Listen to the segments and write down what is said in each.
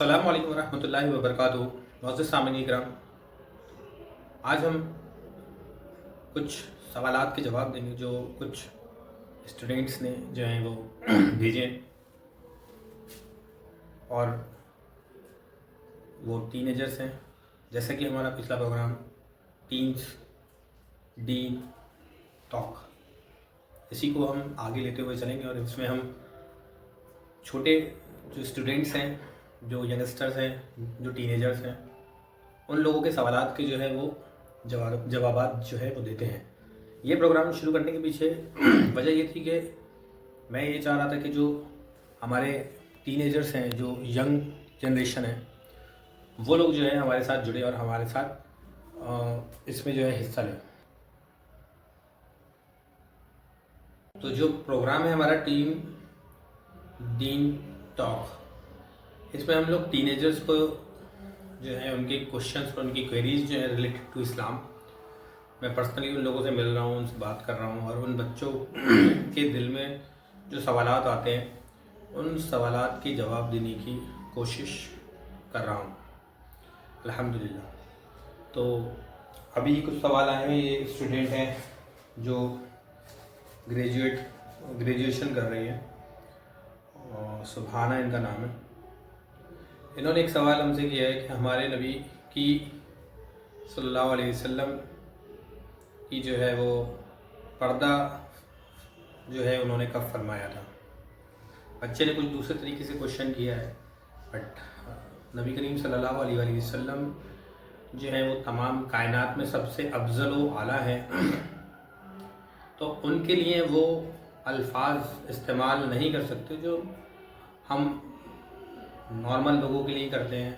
السلام علیکم ورحمۃ اللہ وبرکاتہ۔ معزز سامعین کرام، آج ہم کچھ سوالات کے جواب دیں گے جو کچھ اسٹوڈینٹس نے جو ہیں وہ بھیجے، اور وہ ٹین ایجرس ہیں۔ جیسا کہ ہمارا پچھلا پروگرام ٹینس دین ٹاک، اسی کو ہم آگے لیتے ہوئے چلیں گے، اور اس میں ہم چھوٹے جو اسٹوڈینٹس ہیں، جو ینگسٹرز ہیں، جو ٹین ایجرس ہیں، ان لوگوں کے سوالات کے جو ہے وہ جوابات جو ہے وہ دیتے ہیں۔ یہ پروگرام شروع کرنے کے پیچھے وجہ یہ تھی کہ میں یہ چاہ رہا تھا کہ جو ہمارے ٹین ایجرس ہیں، جو ینگ جنریشن ہے، وہ لوگ جو ہے ہمارے ساتھ جڑے اور ہمارے ساتھ اس میں جو ہے حصہ لیں۔ تو جو پروگرام ہے ہمارا ٹیم دین ٹاک، اس میں ہم لوگ ٹین ایجرس کو جو ہے ان کے کوشچنس اور ان کی کوئریز جو ہیں ریلیٹڈ ٹو اسلام، میں پرسنلی ان لوگوں سے مل رہا ہوں، ان سے بات کر رہا ہوں، اور ان بچوں کے دل میں جو سوالات آتے ہیں ان سوالات کے جواب دینے کی کوشش کر رہا ہوں الحمدللہ۔ تو ابھی کچھ سوال آئے ہیں، یہ اسٹوڈنٹ ہیں جو گریجویشن کر رہی ہے، سبحانہ ان کا نام ہے۔ انہوں نے ایک سوال ہم سے کیا ہے کہ ہمارے نبی کی صلی اللہ علیہ وسلم کی جو ہے وہ پردہ جو ہے انہوں نے کب فرمایا تھا۔ بچے نے کچھ دوسرے طریقے سے کوشچن کیا ہے، بٹ نبی کریم صلی اللہ علیہ وآلہ وسلم جو ہے وہ تمام کائنات میں سب سے افضل و اعلیٰ ہیں، تو ان کے لیے وہ الفاظ استعمال نہیں کر سکتے جو ہم نارمل لوگوں کے لیے کرتے ہیں۔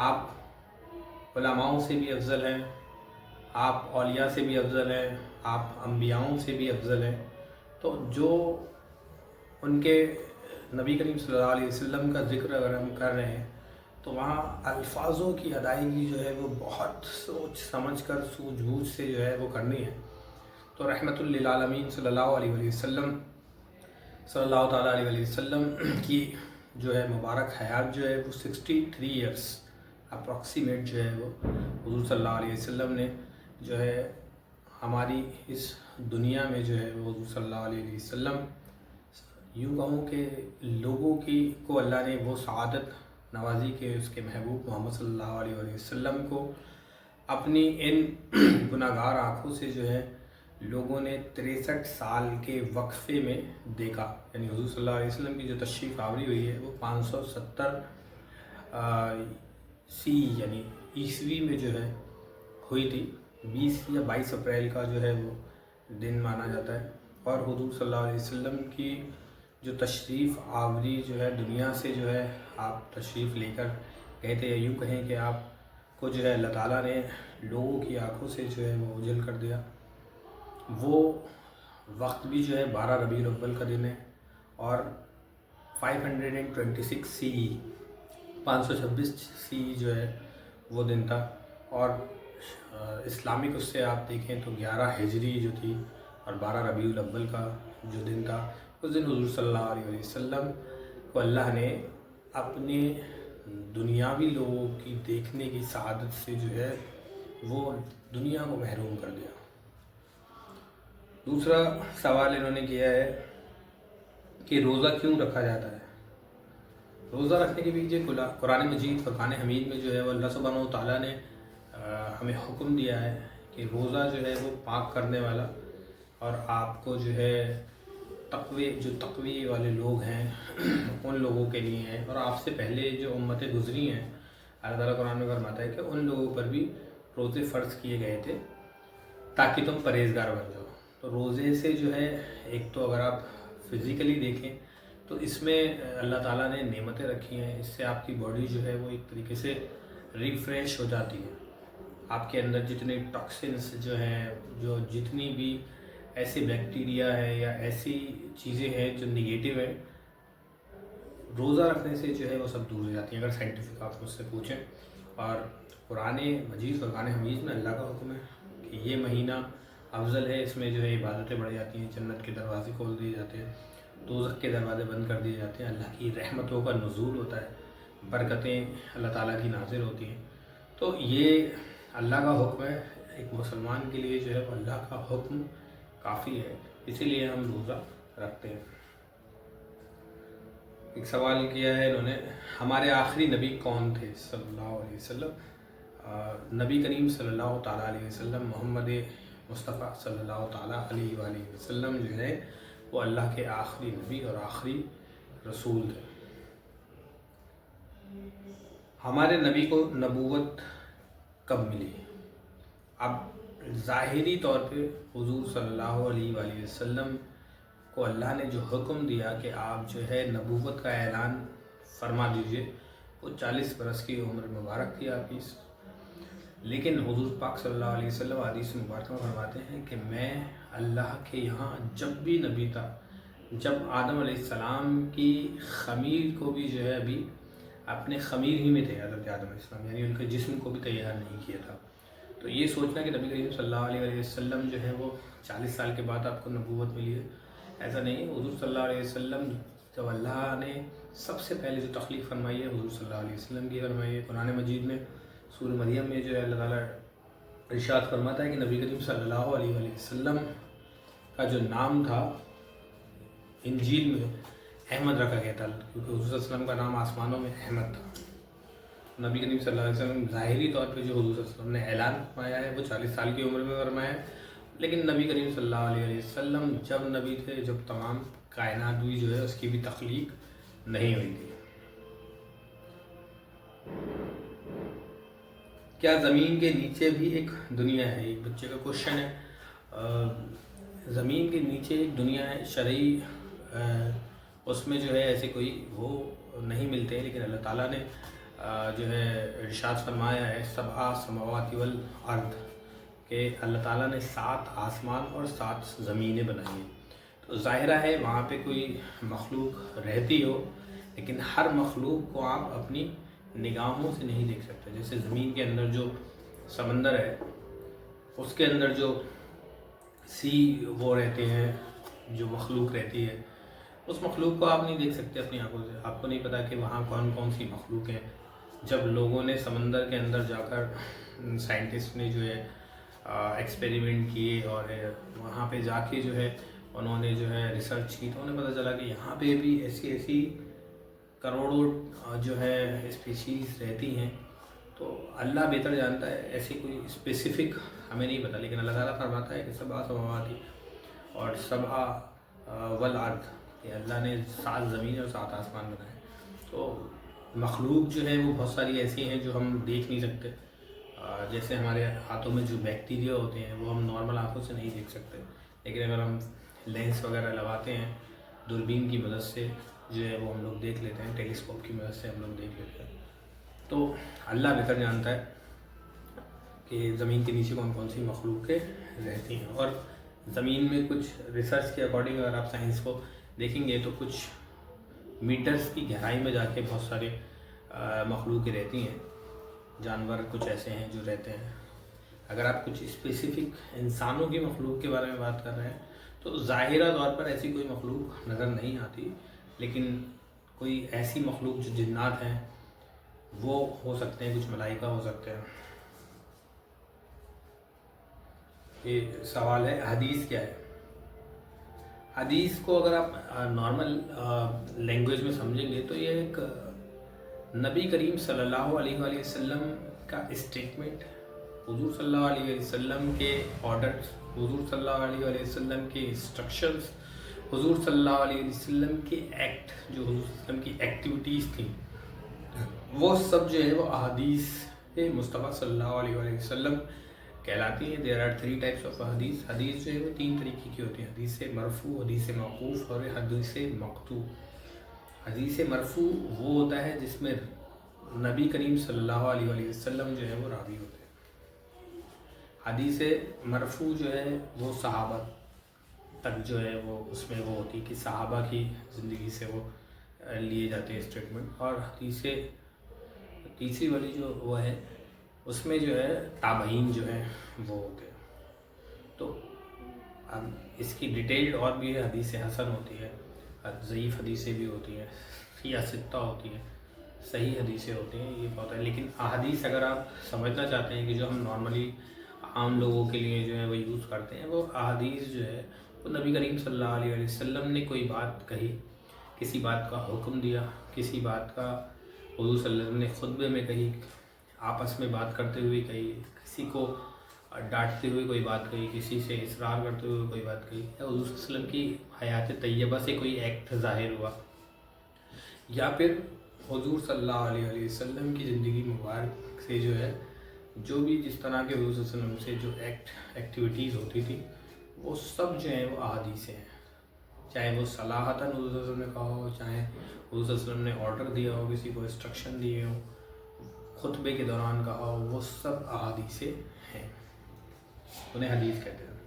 آپ علماؤں سے بھی افضل ہیں، آپ اولیاء سے بھی افضل ہیں، آپ انبیاؤں سے بھی افضل ہیں، تو جو ان کے نبی کریم صلی اللہ علیہ وسلم کا ذکر اگر ہم کر رہے ہیں تو وہاں الفاظوں کی ادائیگی جو ہے وہ بہت سوچ سمجھ کر سوجھ بوجھ سے جو ہے وہ کرنی ہے۔ تو رحمت للعالمین صلی اللہ علیہ وسلم صلی اللہ تعالیٰ علیہ وسلم کی جو ہے مبارک حیات جو ہے وہ 63 ایئرس اپروکسیمیٹ جو ہے وہ حضور صلی اللہ علیہ وسلم نے جو ہے ہماری اس دنیا میں جو ہے وہ حضور صلی اللہ علیہ وسلم، یوں کہوں کہ لوگوں کو اللہ نے وہ سعادت نوازی کہ اس کے محبوب محمد صلی اللہ علیہ وسلم کو اپنی ان گناہ گار آنکھوں سے جو ہے لوگوں نے 63 سال کے وقفے میں دیکھا۔ یعنی حضور صلی اللہ علیہ وسلم کی جو تشریف آوری ہوئی ہے وہ 570 یعنی عیسوی میں جو ہے ہوئی تھی، 20 یا 22 اپریل کا جو ہے وہ دن مانا جاتا ہے، اور حضور صلی اللہ علیہ وسلم کی جو تشریف آوری جو ہے دنیا سے جو ہے آپ تشریف لے کر گئے تھے، یوں کہیں کہ آپ کو جو ہے اللہ تعالیٰ نے لوگوں کی آنکھوں سے جو ہے وہ اوجھل کر دیا۔ وہ وقت بھی جو ہے 12 ربیع الاول کا دن ہے، اور 526 سی جو ہے وہ دن تھا، اور اسلامک اس سے آپ دیکھیں تو 11 ہجری جو تھی اور 12 ربیع الاول کا جو دن تھا، اس دن حضور صلی اللہ علیہ وسلم کو اللہ نے اپنے دنیاوی لوگوں کی دیکھنے کی سعادت سے جو ہے وہ دنیا کو محروم کر دیا۔ دوسرا سوال انہوں نے کیا ہے کہ روزہ کیوں رکھا جاتا ہے۔ روزہ رکھنے کے پیچھے قرآن مجید فرقان حمید میں جو ہے وہ اللہ سبحانہ و تعالیٰ نے ہمیں حکم دیا ہے کہ روزہ جو ہے وہ پاک کرنے والا اور آپ کو جو ہے تقوی والے لوگ ہیں ان لوگوں کے لیے ہیں، اور آپ سے پہلے جو امتیں گزری ہیں اللہ تعالیٰ قرآن میں فرماتا ہے کہ ان لوگوں پر بھی روزے فرض کیے گئے تھے تاکہ تم پرہیزگار بن جاؤ۔ تو روزے سے جو ہے ایک تو اگر آپ فزیکلی دیکھیں تو اس میں اللہ تعالیٰ نے نعمتیں رکھی ہیں، اس سے آپ کی باڈی جو ہے وہ ایک طریقے سے ریفریش ہو جاتی ہے۔ آپ کے اندر جتنے ٹاکسنس جو ہیں، جو جتنی بھی ایسے بیکٹیریا ہے یا ایسی چیزیں ہیں جو نگیٹو ہیں، روزہ رکھنے سے جو ہے وہ سب دور ہو جاتی ہیں، اگر سائنٹیفک آپ مجھ سے پوچھیں۔ اور قرآن مجید فرقان حمید میں اللہ کا حکم ہے کہ یہ مہینہ افضل ہے، اس میں جو ہے عبادتیں بڑھ جاتی ہیں، جنت کے دروازے کھول دیے جاتے ہیں، دوزخ کے دروازے بند کر دیے جاتے ہیں، اللہ کی رحمتوں کا نزول ہوتا ہے۔ برکتیں اللہ تعالیٰ کی نازل ہوتی ہیں. تو یہ اللہ کا حکم ہے. ایک مسلمان کے لیے جو ہے وہ اللہ کا حکم کافی ہے، اسی لیے ہم روزہ رکھتے ہیں. ایک سوال کیا ہے انہوں نے، ہمارے آخری نبی کون تھے صلی اللہ علیہ وسلم؟ نبی کریم صلی اللہ تعالیٰ علیہ وسلم محمد مصطفیٰ صلی اللہ تعالیٰ علیہ وآلہ وسلم جو ہے وہ اللہ کے آخری نبی اور آخری رسول تھے. ہمارے نبی کو نبوت کب ملی؟ اب ظاہری طور پہ حضور صلی اللہ علیہ وآلہ وسلم کو اللہ نے جو حکم دیا کہ آپ جو ہے نبوت کا اعلان فرما دیجئے، وہ 40 برس کی عمر مبارک تھی آپ کی. لیکن حضور پاک صلی اللہ علیہ وسلم حدیث مبارکہ میں فرماتے ہیں کہ میں اللہ کے یہاں جب بھی نبی تھا، جب آدم علیہ السلام کی خمیر کو بھی جو ہے ابھی اپنے خمیر ہی میں تھے حضرت آدم علیہ السلام، یعنی ان کے جسم کو بھی تیار نہیں کیا تھا. تو یہ سوچنا کہ نبی کریم صلی اللہ علیہ وسلم جو ہے وہ 40 سال کے بعد آپ کو نبوت ملی ہے، ایسا نہیں ہے. حضور صلی اللہ علیہ وسلم جب اللہ نے سب سے پہلے جو تخلیق فرمائی ہے حضور صلی اللہ علیہ وسلم کی فرمائی ہے. قرآن مجید میں سورہ مریم میں جو ہے اللہ تعالیٰ ارشاد فرماتا ہے کہ نبی کریم صلی اللہ علیہ وآلہ وسلم کا جو نام تھا انجیل میں احمد رکھا گیا تھا، کیونکہ حضور صلی اللہ علیہ وسلم کا نام آسمانوں میں احمد تھا. نبی کریم صلی اللہ علیہ وسلم ظاہری طور پہ جو حضور صلی اللہ علیہ وسلم نے اعلان فرمایا ہے وہ 40 سال کی عمر میں فرمایا ہے. لیکن نبی کریم صلی اللہ علیہ وسلم جب نبی تھے جب تمام کائنات ہوئی جو ہے اس کی بھی تخلیق نہیں ہوئی تھی. کیا زمین کے نیچے بھی ایک دنیا ہے؟ ایک بچے کا کوشچن ہے. زمین کے نیچے ایک دنیا ہے شرعی، اس میں جو ہے ایسے کوئی وہ نہیں ملتے، لیکن اللہ تعالیٰ نے جو ہے ارشاد فرمایا ہے 7 سماوات والارض، کہ اللہ تعالیٰ نے 7 آسمان اور 7 زمینیں بنائی ہیں. تو ظاہرہ ہے وہاں پہ کوئی مخلوق رہتی ہو، لیکن ہر مخلوق کو آپ اپنی نگاہوں سے نہیں دیکھ سکتے. جیسے زمین کے اندر جو سمندر ہے، اس کے اندر جو وہ رہتے ہیں، جو مخلوق رہتی ہے، اس مخلوق کو آپ نہیں دیکھ سکتے اپنی آنکھوں سے. آپ کو نہیں پتا کہ وہاں کون کون سی مخلوق ہیں. جب لوگوں نے سمندر کے اندر جا کر سائنٹسٹ نے جو ہے ایکسپیریمنٹ کیے اور وہاں پہ جا کے جو ہے انہوں نے جو ہے ریسرچ کی، تو انہیں پتہ چلا کہ یہاں پہ بھی ایسی کروڑوں جو ہے اسپیشیز رہتی ہیں. تو اللہ بہتر جانتا ہے، ایسی کوئی اسپیسیفک ہمیں نہیں پتہ. لیکن اللہ تعالیٰ فرماتا ہے کہ 7 سماوات اور 7 والارض، کہ اللہ نے 7 زمین اور 7 آسمان بنائے. تو مخلوق جو ہے وہ بہت ساری ایسی ہیں جو ہم دیکھ نہیں سکتے. جیسے ہمارے ہاتھوں میں جو بیکٹیریا ہوتے ہیں وہ ہم نارمل آنکھوں سے نہیں دیکھ سکتے، لیکن اگر ہم لینس وغیرہ لگاتے ہیں دوربین کی مدد سے جو ہے وہ ہم لوگ دیکھ لیتے ہیں، ٹیلیسکوپ کی مدد سے ہم لوگ دیکھ لیتے ہیں. تو اللہ بہتر جانتا ہے کہ زمین کے نیچے کون کون سی مخلوقیں رہتی ہیں. اور زمین میں کچھ ریسرچ کے اکارڈنگ اگر آپ سائنس کو دیکھیں گے تو کچھ میٹرز کی گہرائی میں جا کے بہت سارے مخلوقیں رہتی ہیں. جانور کچھ ایسے ہیں جو رہتے ہیں. اگر آپ کچھ اسپیسیفک انسانوں کی مخلوق کے بارے میں بات کر رہے ہیں تو ظاہرہ طور پر ایسی کوئی مخلوق نظر نہیں آتی، لیکن کوئی ایسی مخلوق جو جنات ہیں وہ ہو سکتے ہیں، کچھ ملائکہ ہو سکتے ہیں. یہ سوال ہے حدیث کیا ہے. حدیث کو اگر آپ نارمل لینگویج میں سمجھیں گے تو یہ ایک نبی کریم صلی اللہ علیہ وآلہ وسلم کا اسٹیٹمنٹ، حضور صلی اللہ علیہ وسلم کے آرڈرز، حضور صلی اللہ علیہ وآلہ وسلم کے انسٹرکشنز، حضور صلی اللہ علیہ وسلم کے ایکٹ، جو حضور صلی اللہ علیہ وسلم کی ایکٹیویٹیز تھیں، وہ سب جو ہے وہ احادیث مصطفیٰ صلی اللہ علیہ وآلہ وسلم کہلاتی ہیں. دیر آر 3 ٹائپس آف حدیث. حدیث جو ہے وہ 3 طریقے کی ہوتی ہیں: حدیث مرفوع، حدیث موقوف اور حدیث مقطوع. حدیث مرفوع وہ ہوتا ہے جس میں نبی کریم صلی اللہ علیہ وآلہ وسلم جو ہے وہ راوی ہوتے ہیں. حدیث مرفوع جو ہے وہ صحابہ تک جو ہے وہ اس میں وہ ہوتی ہے کہ صحابہ کی زندگی سے وہ لیے جاتے ہیں اسٹیٹمنٹ. اور حدیث تیسری والی جو وہ ہے اس میں جو ہے تابعین جو ہے وہ ہوتے ہیں. تو اب اس کی ڈیٹیلڈ اور بھی ہے. حدیث حسن ہوتی ہے، ضعیف حدیثیں بھی ہوتی ہیں، یا ستہ ہوتی ہیں. صحیح حدیثیں ہوتی ہیں، یہ بہت ہے. لیکن احادیث اگر آپ سمجھنا چاہتے ہیں کہ جو ہم نارملی عام لوگوں کے لیے جو ہے وہ یوز کرتے ہیں، وہ احادیث جو ہے وہ نبی کریم صلی اللہ علیہ وسلم نے کوئی بات کہی، کسی بات کا حکم دیا، کسی بات کا حضور صلی اللہ علیہ وسلم نے خطبے میں کہی، آپس میں بات کرتے ہوئے کہی، کسی کو ڈانٹتے ہوئے کوئی بات کہی، کسی سے اصرار کرتے ہوئے کوئی بات کہی، یا حضور صلی اللہ علیہ وسلم کی حیات طیبہ سے کوئی ایکٹ ظاہر ہوا، یا پھر حضور صلی اللہ علیہ وسلم کی زندگی مبارک سے جو ہے جو بھی جس طرح کے حضور صلی اللہ علیہ وسلم سے جو ایکٹیویٹیز ہوتی تھی وہ سب جو ہیں وہ احادیث ہیں. چاہے وہ صلاحتاً حضور صلی اللہ علیہ وسلم نے کہا ہو، چاہے حضور صلی اللہ علیہ وسلم نے آرڈر دیا ہو، کسی کو انسٹرکشن دیے ہو، خطبے کے دوران کہا ہو، وہ سب احادیث ہیں، انہیں حدیث کہتے ہیں.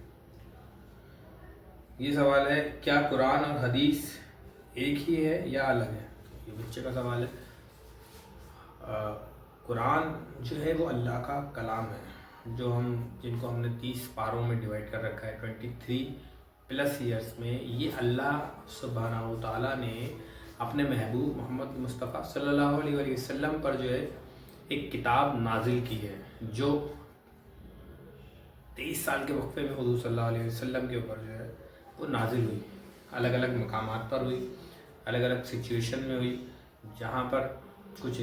یہ سوال ہے کیا قرآن اور حدیث ایک ہی ہے یا الگ ہے؟ یہ بچے کا سوال ہے. قرآن جو ہے وہ اللہ کا کلام ہے، جو جن کو ہم نے 30 پاروں میں ڈیوائڈ کر رکھا ہے 23+ ایئرس میں. یہ اللہ سبحانہ و تعالیٰ نے اپنے محبوب محمد مصطفیٰ صلی اللہ علیہ وسلم پر جو ہے ایک کتاب نازل کی ہے، جو 23 سال کے وقفے میں حضور صلی اللہ علیہ وسلم کے اوپر جو ہے وہ نازل ہوئی. الگ الگ مقامات پر ہوئی، الگ الگ سچویشن میں ہوئی، جہاں پر کچھ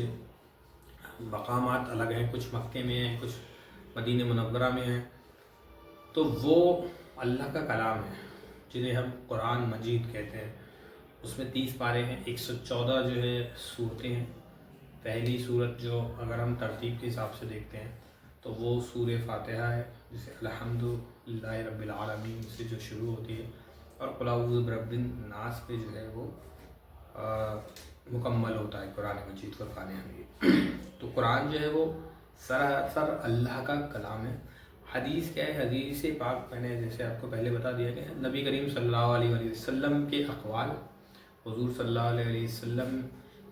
مقامات الگ ہیں، کچھ مکے میں ہیں، کچھ مدینہ منورہ میں ہیں. تو وہ اللہ کا کلام ہے جنہیں ہم قرآن مجید کہتے ہیں. اس میں 30 پارے ہیں، 114 جو ہے سورتیں ہیں. پہلی سورت جو اگر ہم ترتیب کے حساب سے دیکھتے ہیں تو وہ سورہ فاتحہ ہے، جسے الحمدللہ رب العالمین سے جو شروع ہوتی ہے، اور قل اعوذ برب الناس پہ جو ہے وہ مکمل ہوتا ہے قرآن مجید فرقان حمید. تو قرآن جو ہے وہ سراسر اللہ کا کلام ہے. حدیث کیا ہے؟ حدیث پاک میں نے جیسے آپ کو پہلے بتا دیا کہ نبی کریم صلی اللہ علیہ وسلم کے اقوال، حضور صلی اللہ علیہ وسلم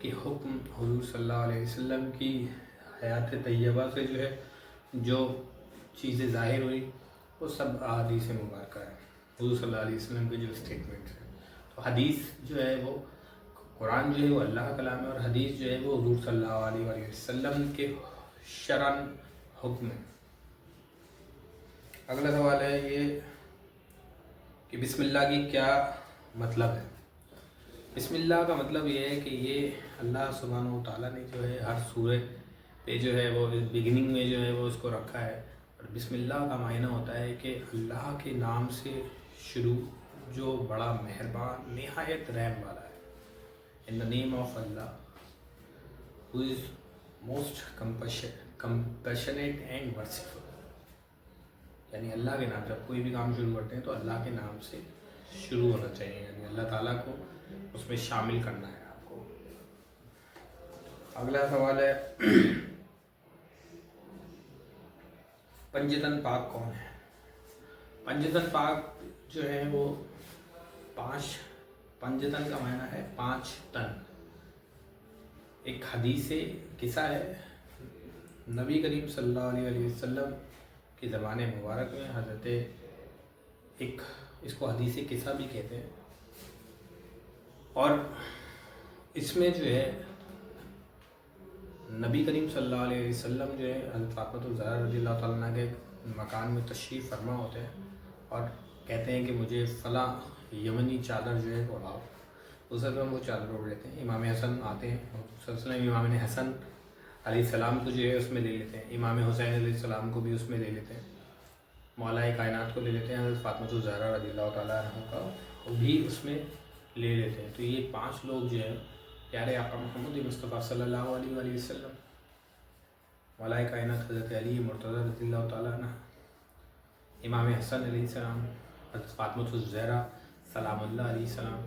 کے حکم، حضور صلی اللہ علیہ وسلم کی حیات طیبہ سے جو ہے جو چیزیں ظاہر ہوئی وہ سب احادیث مبارکہ ہے، حضور صلی اللہ علیہ وسلم کے جو اسٹیٹمنٹس ہیں. تو حدیث جو ہے وہ، قرآن جو ہے وہ اللہ کا کلام ہے، اور حدیث جو ہے وہ حضور صلی اللہ علیہ وسلم کے شرعاً حکم ہے. اگلا سوال ہے یہ کہ بسم اللہ کی کیا مطلب ہے؟ بسم اللہ کا مطلب یہ ہے کہ یہ اللہ سبحانہ و تعالیٰ نے جو ہے ہر سورہ پہ جو ہے وہ بگننگ میں جو ہے وہ اس کو رکھا ہے. اور بسم اللہ کا معنی ہوتا ہے کہ اللہ کے نام سے شروع، جو بڑا مہربان نہایت رحم والا ہے. In the name of Allah, who is most compassionate and merciful. یعنی اللہ کے نام، جب کوئی بھی کام شروع کرتے ہیں تو اللہ کے نام سے شروع ہونا چاہیے، یعنی اللہ تعالیٰ کو اس میں شامل کرنا ہے آپ کو. اگلا سوال ہے پنجتن پاک کون ہے؟ پنجتن پاک جو ہے وہ 5، پنجتن کا معنی ہے 5 تن. ایک حدیث قصہ ہے، نبی کریم صلی اللہ علیہ وسلم کے زمانے مبارک میں حضرت ایک، اس کو حدیث قصہ بھی کہتے ہیں، اور اس میں جو ہے نبی کریم صلی اللہ علیہ وسلم جو ہے حضرت فاطمہ الزہرا رضی اللہ تعالیٰ عنہ کے مکان میں تشریف فرما ہوتے ہیں اور کہتے ہیں کہ مجھے فلاں یمنی چادر جو ہے وہ اڑاؤ. اس وقت وہ چادر اڑ لیتے ہیں. امام حسن آتے ہیں، امام حسن علیہ السلام کو جو ہے اس میں لے لیتے ہیں، امام حسین علیہ السلام کو بھی اس میں لے لیتے ہیں، مولا کائنات کو لے لیتے ہیں، حضرت فاطمہ الزہرا رضی اللہ تعالیٰ عنہ کا وہ بھی اس میں لے لیتے ہیں. تو یہ 5 لوگ جو ہیں پیارے آقا محمد مصطفیٰ صلی اللہ علیہ وسلم، مولا کائنات حضرت علی مرتضیٰ رضی اللہ تعالیٰ عنہ، امام حسن علیہ السلام، حضرت فاطمہ الزہرا سلام اللہ علیہ السلام،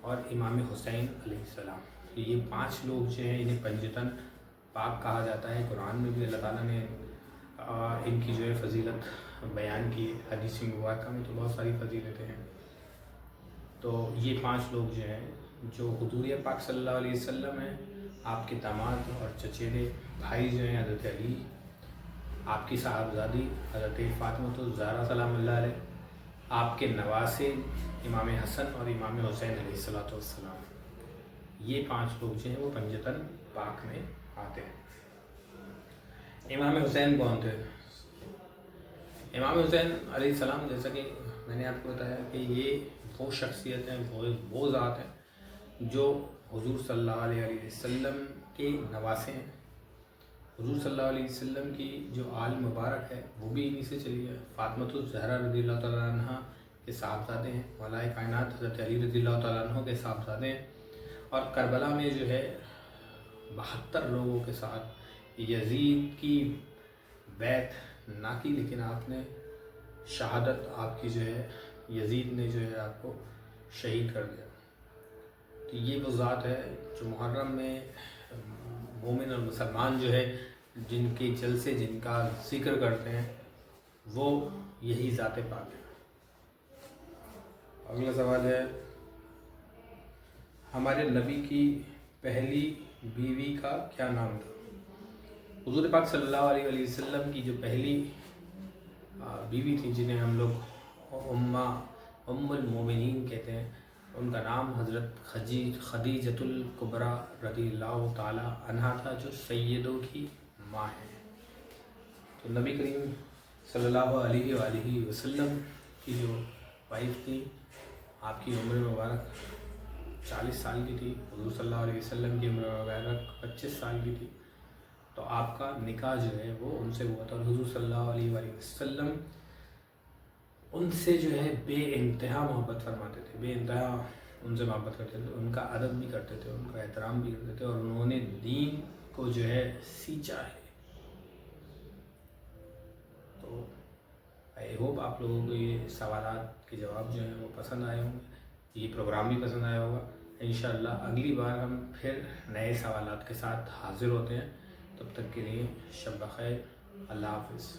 اور امام حسین علیہ السلام. یہ 5 لوگ جو ہیں انہیں پنجتن پاک کہا جاتا ہے. قرآن میں بھی اللہ تعالیٰ نے ان کی جو ہے فضیلت بیان کی، حدیث مبارکہ میں تو بہت ساری فضیلتیں ہیں. تو یہ 5 لوگ جو ہیں جو حضور پاک صلی اللہ علیہ وسلم ہیں، آپ کے داماد اور چچیرے بھائی جو ہیں حضرت علی، آپ کی صاحبزادی حضرت فاطمہ الزہرا سلام اللہ علیہ، آپ کے نواسے امام حسن اور امام حسین علیہ السلام. یہ 5 لوگ جو ہیں وہ پنجتن پاک میں آتے ہیں۔ امام حسین کون تھے؟ امام حسین علیہ السلام، جیسا کہ میں نے آپ کو بتایا کہ یہ وہ شخصیت ہیں، وہ ذات ہیں جو حضور صلی اللہ علیہ وسلم کے نواسے ہیں۔ حضور صلی اللہ علیہ وسلم کی جو آل مبارک ہے وہ بھی انہی سے چلی ہے۔ فاطمۃ الزہرا رضی اللہ تعالیٰ عنہ کے صاحبزادے ہیں، مولا کائنات حضرت علی رضی اللہ تعالیٰ عنہ کے صاحبزادے ہیں، اور کربلا میں جو ہے 72 لوگوں کے ساتھ یزید کی بیعت نہ کی، لیکن آپ نے شہادت آپ کی جو ہے یزید نے جو ہے آپ کو شہید کر دیا۔ تو یہ وہ ذات ہے جو محرم میں مومن اور مسلمان جو ہے جن کے جلسے، جن کا ذکر کرتے ہیں، وہ یہی ذات پاک ہے۔ اگلا سوال ہے، ہمارے نبی کی پہلی بیوی کا کیا نام تھا؟ حضور پاک صلی اللہ علیہ وسلم کی جو پہلی بیوی تھی، جنہیں ہم لوگ ام المومنین کہتے ہیں، ان کا نام حضرت خدیجۃ الکبریٰ رضی اللہ تعالی عنہا تھا، جو سیدوں کی ماں ہے۔ تو نبی کریم صلی اللہ علیہ وآلہ وسلم کی جو وائف تھی، آپ کی عمر مبارک 40 سال کی تھی، حضور صلی اللہ علیہ وسلم کی عمر مبارک 25 سال کی تھی، تو آپ کا نکاح جو ہے وہ ان سے ہوا تھا، اور حضور صلی اللہ علیہ وآلہ وسلم ان سے جو ہے بے انتہا محبت فرماتے تھے، بے انتہا ان سے محبت کرتے تھے، ان کا ادب بھی کرتے تھے، ان کا احترام بھی کرتے تھے، اور انہوں نے دین کو جو ہے سینچا ہے۔ تو آئی ہوپ آپ لوگوں کو یہ سوالات کے جواب جو ہیں وہ پسند آئے ہوں گے، یہ پروگرام بھی پسند آیا ہوگا۔ انشاءاللہ اگلی بار ہم پھر نئے سوالات کے ساتھ حاضر ہوتے ہیں، تب تک کے لیے شب بخیر، اللہ حافظ۔